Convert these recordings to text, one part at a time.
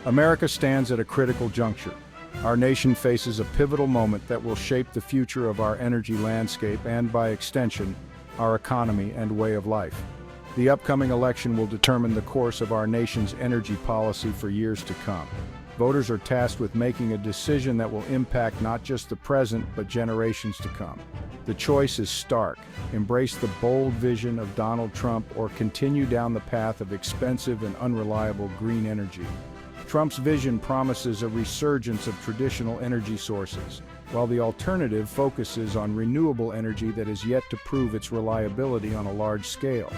America stands at a critical juncture. Our nation faces a pivotal moment that will shape the future of our energy landscape and, by extension, our economy and way of life. The upcoming election will determine the course of our nation's energy policy for years to come. Voters are tasked with making a decision that will impact not just the present, but generations to come. The choice is stark: embrace the bold vision of Donald Trump or continue down the path of expensive and unreliable green energy. Trump's vision promises a resurgence of traditional energy sources, while the alternative focuses on renewable energy that is yet to prove its reliability on a large scale.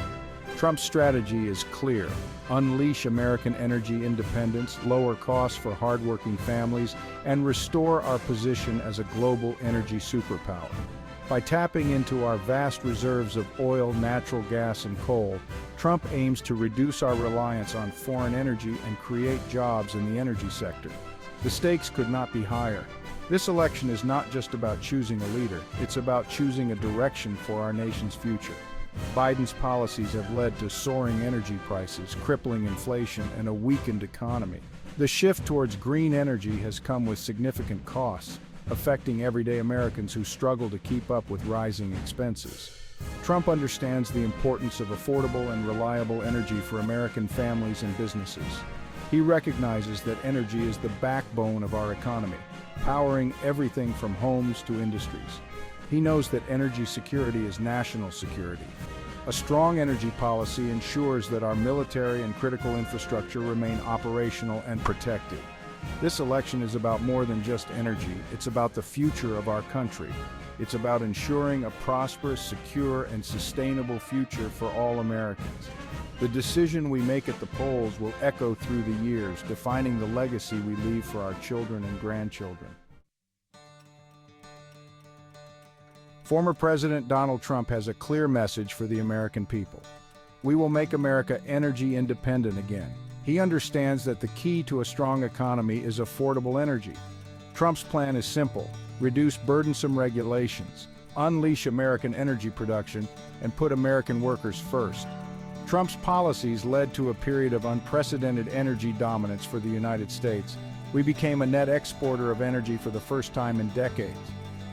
Trump's strategy is clear: unleash American energy independence, lower costs for hardworking families, and restore our position as a global energy superpower. By tapping into our vast reserves of oil, natural gas, and coal, Trump aims to reduce our reliance on foreign energy and create jobs in the energy sector. The stakes could not be higher. This election is not just about choosing a leader, it's about choosing a direction for our nation's future. Biden's policies have led to soaring energy prices, crippling inflation, and a weakened economy. The shift towards green energy has come with significant costs, affecting everyday Americans who struggle to keep up with rising expenses. Trump understands the importance of affordable and reliable energy for American families and businesses. He recognizes that energy is the backbone of our economy, powering everything from homes to industries. He knows that energy security is national security. A strong energy policy ensures that our military and critical infrastructure remain operational and protected. This election is about more than just energy. It's about the future of our country. It's about ensuring a prosperous, secure, and sustainable future for all Americans. The decision we make at the polls will echo through the years, defining the legacy we leave for our children and grandchildren. Former President Donald Trump has a clear message for the American people. We will make America energy independent again. He understands that the key to a strong economy is affordable energy. Trump's plan is simple: reduce burdensome regulations, unleash American energy production, and put American workers first. Trump's policies led to a period of unprecedented energy dominance for the United States. We became a net exporter of energy for the first time in decades.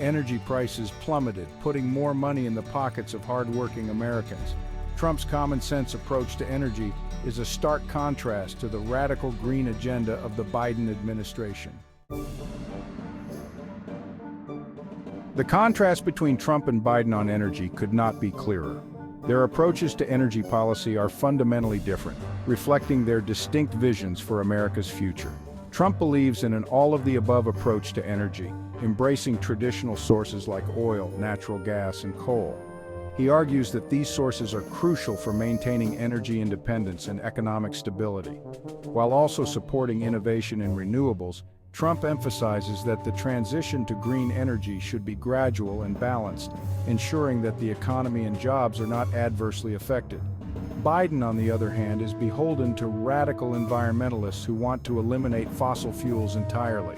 Energy prices plummeted, putting more money in the pockets of hardworking Americans. Trump's common-sense approach to energy is a stark contrast to the radical green agenda of the Biden administration. The contrast between Trump and Biden on energy could not be clearer. Their approaches to energy policy are fundamentally different, reflecting their distinct visions for America's future. Trump believes in an all-of-the-above approach to energy, embracing traditional sources like oil, natural gas, and coal. He argues that these sources are crucial for maintaining energy independence and economic stability. While also supporting innovation in renewables, Trump emphasizes that the transition to green energy should be gradual and balanced, ensuring that the economy and jobs are not adversely affected. Biden, on the other hand, is beholden to radical environmentalists who want to eliminate fossil fuels entirely.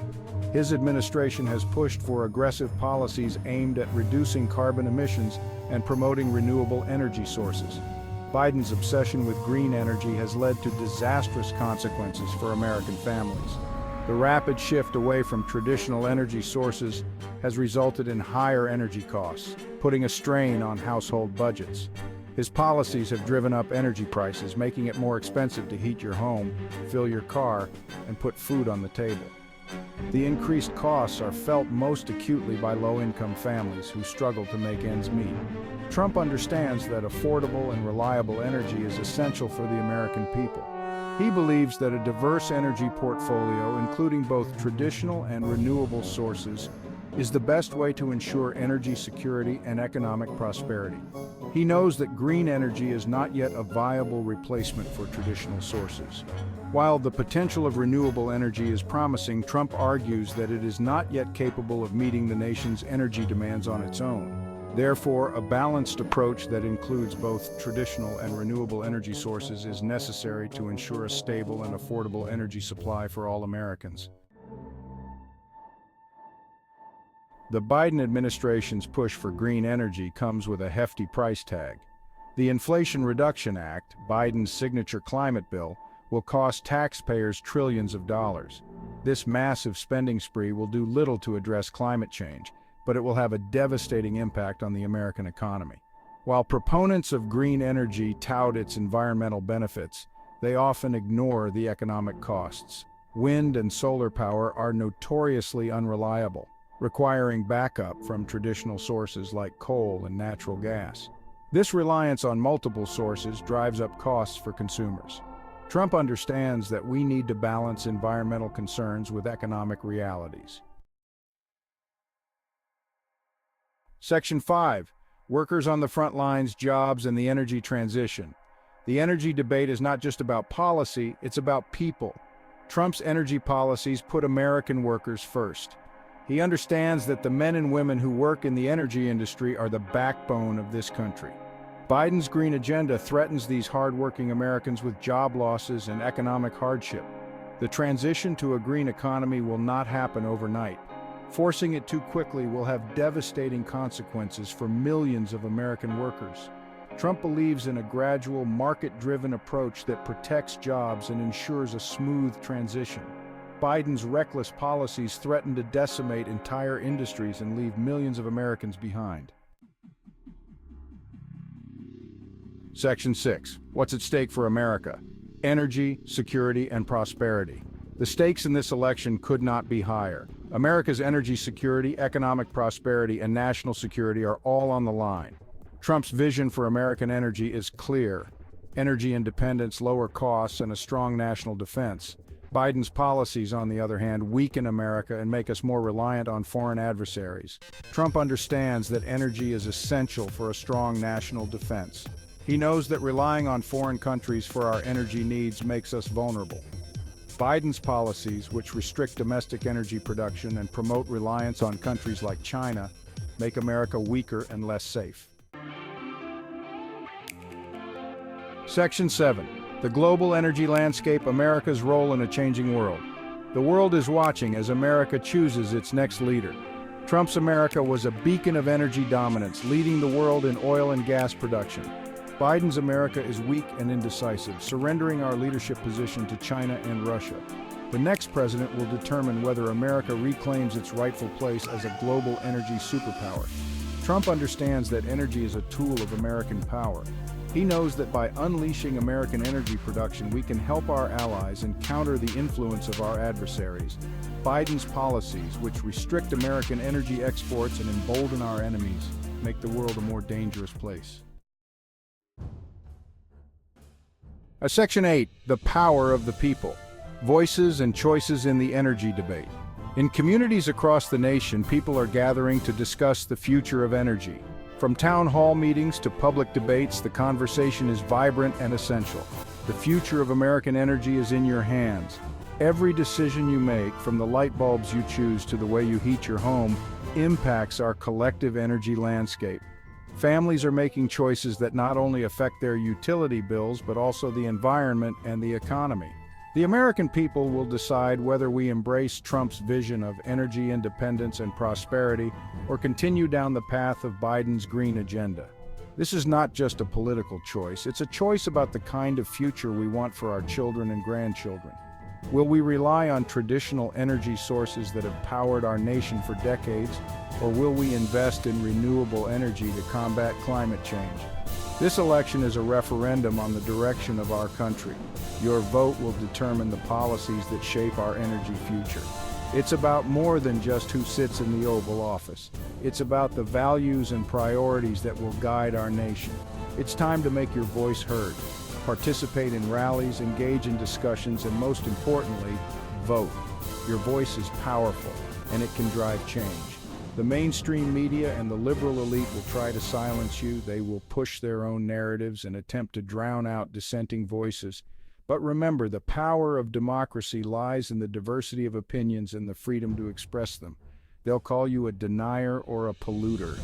His administration has pushed for aggressive policies aimed at reducing carbon emissions and promoting renewable energy sources. Biden's obsession with green energy has led to disastrous consequences for American families. The rapid shift away from traditional energy sources has resulted in higher energy costs, putting a strain on household budgets. His policies have driven up energy prices, making it more expensive to heat your home, fill your car, and put food on the table. The increased costs are felt most acutely by low-income families who struggle to make ends meet. Trump understands that affordable and reliable energy is essential for the American people. He believes that a diverse energy portfolio, including both traditional and renewable sources, is the best way to ensure energy security and economic prosperity. He knows that green energy is not yet a viable replacement for traditional sources. While the potential of renewable energy is promising, Trump argues that it is not yet capable of meeting the nation's energy demands on its own. Therefore, a balanced approach that includes both traditional and renewable energy sources is necessary to ensure a stable and affordable energy supply for all Americans. The Biden administration's push for green energy comes with a hefty price tag. The Inflation Reduction Act, Biden's signature climate bill, will cost taxpayers trillions of dollars. This massive spending spree will do little to address climate change, but it will have a devastating impact on the American economy. While proponents of green energy tout its environmental benefits, they often ignore the economic costs. Wind and solar power are notoriously unreliable, requiring backup from traditional sources like coal and natural gas. This reliance on multiple sources drives up costs for consumers. Trump understands that we need to balance environmental concerns with economic realities. Section 5. Workers on the front lines, jobs, and the energy transition. The energy debate is not just about policy, it's about people. Trump's energy policies put American workers first. He understands that the men and women who work in the energy industry are the backbone of this country. Biden's green agenda threatens these hard-working Americans with job losses and economic hardship. The transition to a green economy will not happen overnight. Forcing it too quickly will have devastating consequences for millions of American workers. Trump believes in a gradual, market-driven approach that protects jobs and ensures a smooth transition. Biden's reckless policies threaten to decimate entire industries and leave millions of Americans behind. Section 6. What's at stake for America? Energy, security, and prosperity. The stakes in this election could not be higher. America's energy security, economic prosperity, and national security are all on the line. Trump's vision for American energy is clear: energy independence, lower costs, and a strong national defense. Biden's policies, on the other hand, weaken America and make us more reliant on foreign adversaries. Trump understands that energy is essential for a strong national defense. He knows that relying on foreign countries for our energy needs makes us vulnerable. Biden's policies, which restrict domestic energy production and promote reliance on countries like China, make America weaker and less safe. Section 7. The global energy landscape, America's role in a changing world. The world is watching as America chooses its next leader. Trump's America was a beacon of energy dominance, leading the world in oil and gas production. Biden's America is weak and indecisive, surrendering our leadership position to China and Russia. The next president will determine whether America reclaims its rightful place as a global energy superpower. Trump understands that energy is a tool of American power. He knows that by unleashing American energy production, we can help our allies and counter the influence of our adversaries. Biden's policies, which restrict American energy exports and embolden our enemies, make the world a more dangerous place. Section 8. The power of the people. Voices and choices in the energy debate. In communities across the nation, people are gathering to discuss the future of energy. From town hall meetings to public debates, the conversation is vibrant and essential. The future of American energy is in your hands. Every decision you make, from the light bulbs you choose to the way you heat your home, impacts our collective energy landscape. Families are making choices that not only affect their utility bills, but also the environment and the economy. The American people will decide whether we embrace Trump's vision of energy independence and prosperity or continue down the path of Biden's green agenda. This is not just a political choice, it's a choice about the kind of future we want for our children and grandchildren. Will we rely on traditional energy sources that have powered our nation for decades, or will we invest in renewable energy to combat climate change? This election is a referendum on the direction of our country. Your vote will determine the policies that shape our energy future. It's about more than just who sits in the Oval Office. It's about the values and priorities that will guide our nation. It's time to make your voice heard. Participate in rallies, engage in discussions, and most importantly, vote. Your voice is powerful, and it can drive change. The mainstream media and the liberal elite will try to silence you. They will push their own narratives and attempt to drown out dissenting voices. But remember, the power of democracy lies in the diversity of opinions and the freedom to express them. They'll call you a denier or a polluter.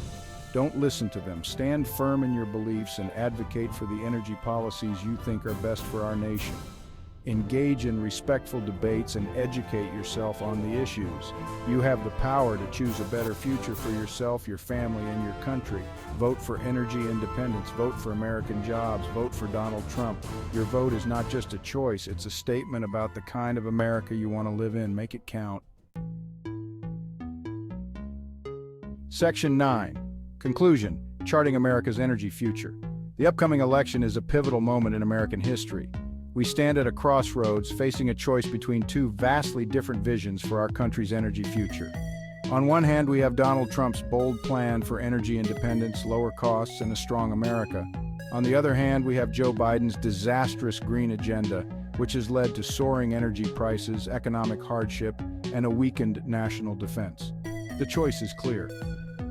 Don't listen to them. Stand firm in your beliefs and advocate for the energy policies you think are best for our nation. Engage in respectful debates and educate yourself on the issues. You have the power to choose a better future for yourself, your family, and your country. Vote for energy independence. Vote for American jobs. Vote for Donald Trump. Your vote is not just a choice, it's a statement about the kind of America you want to live in. Make it count. Section 9. Conclusion. Charting America's energy future. The upcoming election is a pivotal moment in American history. We stand at a crossroads, facing a choice between two vastly different visions for our country's energy future. On one hand, we have Donald Trump's bold plan for energy independence, lower costs, and a strong America. On the other hand, we have Joe Biden's disastrous green agenda, which has led to soaring energy prices, economic hardship, and a weakened national defense. The choice is clear.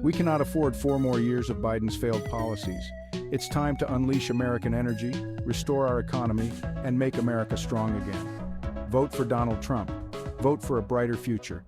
We cannot afford 4 more years of Biden's failed policies. It's time to unleash American energy, restore our economy, and make America strong again. Vote for Donald Trump. Vote for a brighter future.